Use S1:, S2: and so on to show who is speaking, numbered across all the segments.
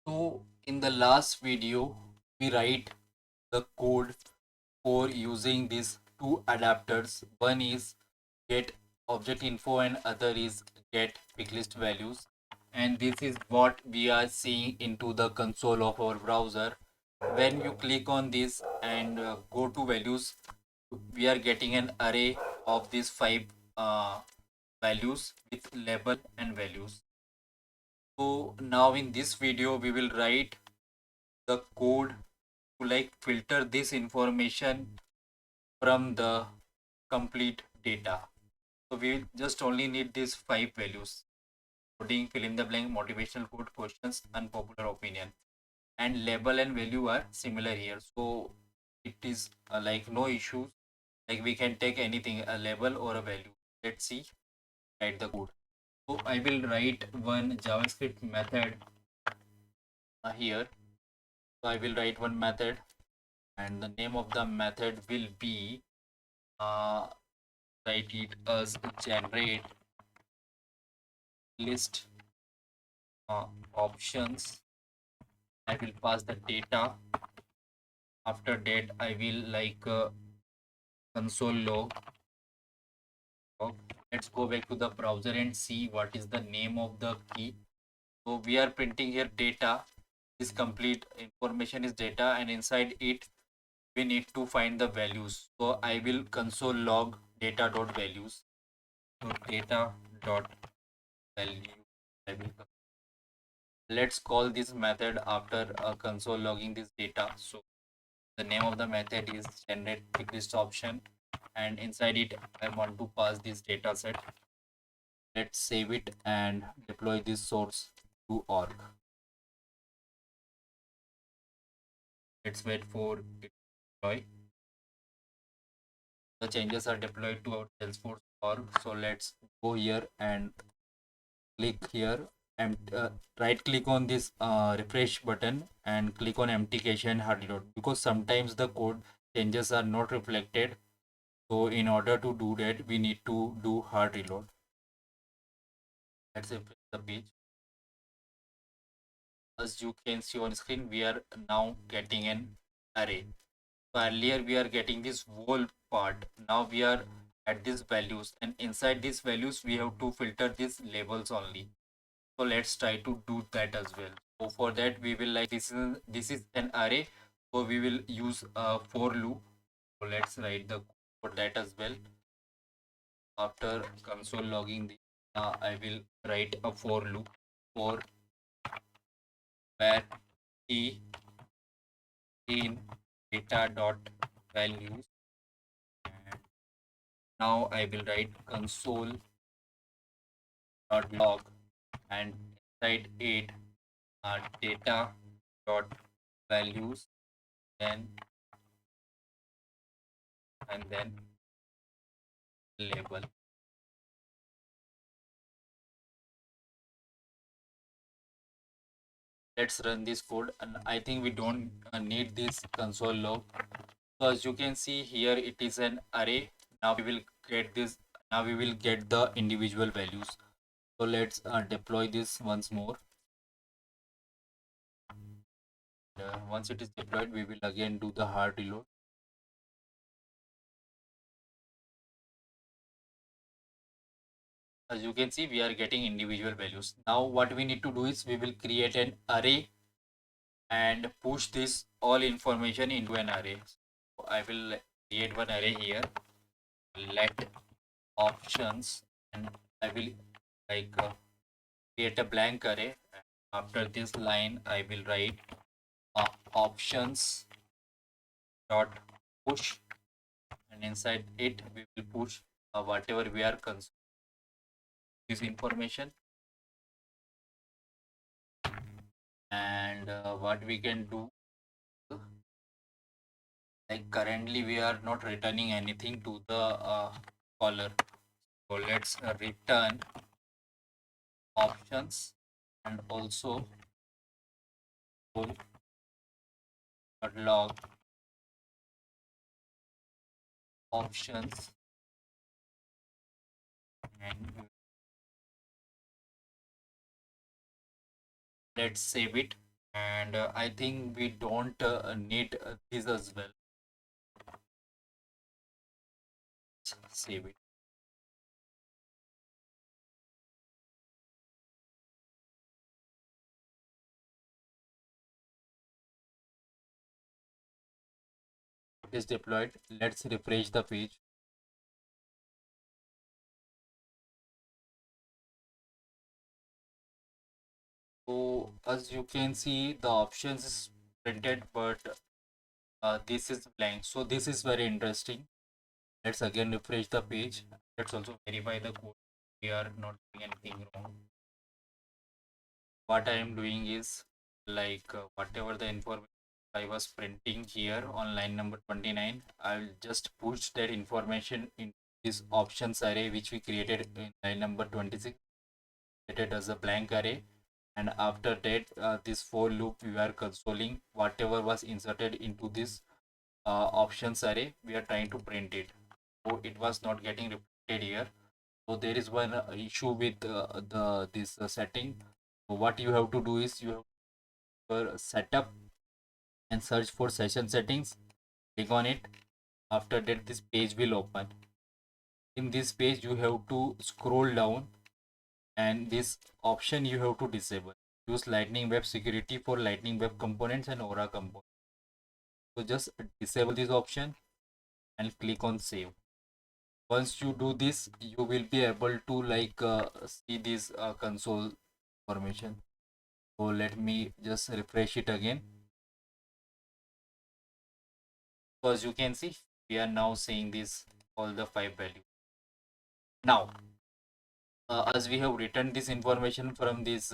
S1: So in the last video, we write the code for using these two adapters. One is get object info and other is get picklist values. And this is what we are seeing into the console of our browser. When you click on this and go to values, we are getting an array of these five uh, values with label and values. So now in this video, we will write the code to like filter this information from the complete data. So we just only need these five values: coding, fill in the blank, motivational quote, questions, unpopular opinion. And label and value are similar here. So it is like no issues. Like we can take anything, a label or a value. Let's see, write the code. So I will write one JavaScript method here. So I will write one method and the name of the method will be write it as generate list options. I will pass the data. After that I will like console log. Let's go back to the browser and see what is the name of the key. So we are printing here data. This complete information is data and inside it we need to find the values. So I will console log data dot values. So data dot value. I will let's call this method after console logging this data. So the name of the method is generate picklist option and inside it I want to pass this data set. Let's save it and deploy this source to org. Let's wait for it to deploy. The changes are deployed to our Salesforce org. So let's go here and click here and right click on this refresh button and click on empty cache and hard reload, because sometimes the code changes are not reflected. So in order to do that we need to do hard reload. Let's refresh the page. As you can see on screen, we are now getting an array. So earlier we are getting this whole part. Now we are at these values and inside these values we have to filter these labels only. So let's try to do that as well. So for that we will like this is an array. So we will use a for loop. So let's write the code for that as well. After console logging this, I will write a for loop for where t in data dot values. And now I will write console dot log and inside it data dot values then and then label. Let's run this code and I think we don't need this console log. So as you can see here it is an array. Now we will get this. Now we will get the individual values. So let's deploy this once more. Once it is deployed we will again do the hard reload. As you can see we are getting individual values. Now what we need to do is we will create an array and push this all information into an array. So I will create one array here. Let options and I will like create a blank array. After this line I will write options dot push and inside it we will push whatever we are consuming this information. And what we can do, like currently we are not returning anything to the caller. So let's return options and also log options and let's save it and I think we don't need this as well. Save it. It is deployed. Let's refresh the page. So as you can see, the options is printed, but this is blank. So this is very interesting. Let's again refresh the page. Let's also verify the code. We are not doing anything wrong. What I am doing is like whatever the information I was printing here on line number 29, I'll just push that information in this options array which we created in line number 26, created as a blank array. And after that, this for loop we are consoling whatever was inserted into this options array, we are trying to print it. So it was not getting reflected here. So there is one issue with the this setting. So what you have to do is you have setup and search for session settings, click on it. After that, this page will open. In this page you have to scroll down, and this option you have to disable. Use lightning web security for lightning web components and aura components. So just disable this option and click on save. Once you do this, you will be able to like see this console information. So let me just refresh it again. So as you can see, we are now seeing this all the 5 values. Now, as we have written this information from this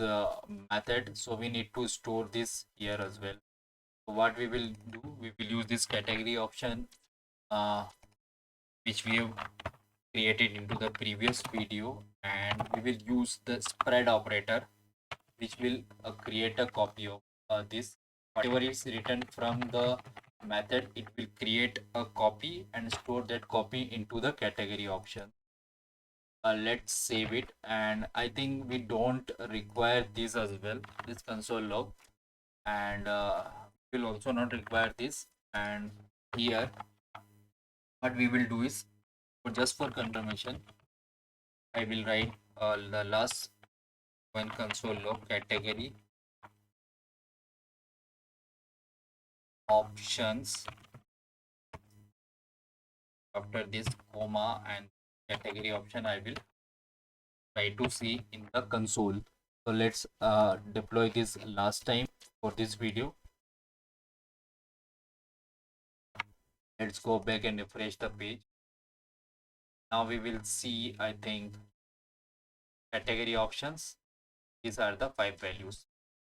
S1: method, so we need to store this here as well. So what we will do, we will use this category option, which we have created into the previous video, and we will use the spread operator, which will create a copy of this. Whatever is written from the method, it will create a copy and store that copy into the category option. Let's save it, and I think we don't require this as well, this console log, and we'll also not require this. And here what we will do is, just for confirmation, I will write the last one console log category options, after this comma and category option I will try to see in the console. So let's deploy this last time for this video. Let's go back and refresh the page. Now we will see, I think, category options. These are the 5 values.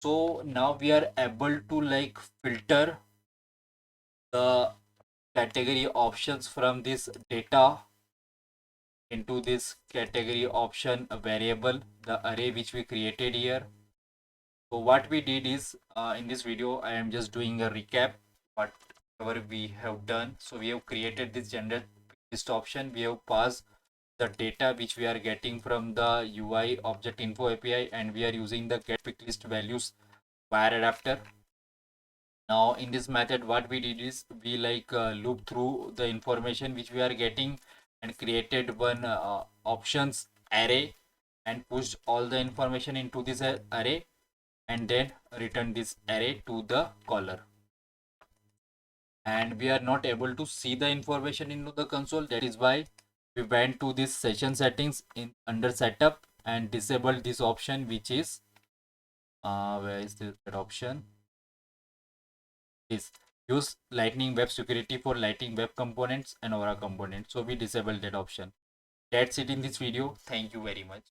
S1: So now we are able to like filter the category options from this data into this category option variable, the array which we created here. So what we did is, in this video I am just doing a recap whatever we have done. So we have created this generate list option. We have passed the data which we are getting from the UIObjectInfoAPI, and we are using the get picklist values wire adapter. Now in this method what we did is we like loop through the information which we are getting and created one options array and pushed all the information into this array, and then return this array to the caller. And we are not able to see the information into the console. That is why we went to this session settings in under setup and disabled this option, which is where is this option? Is use lightning web security for lightning web components and aura components. So we disabled that option. That's it in this video. Thank you very much.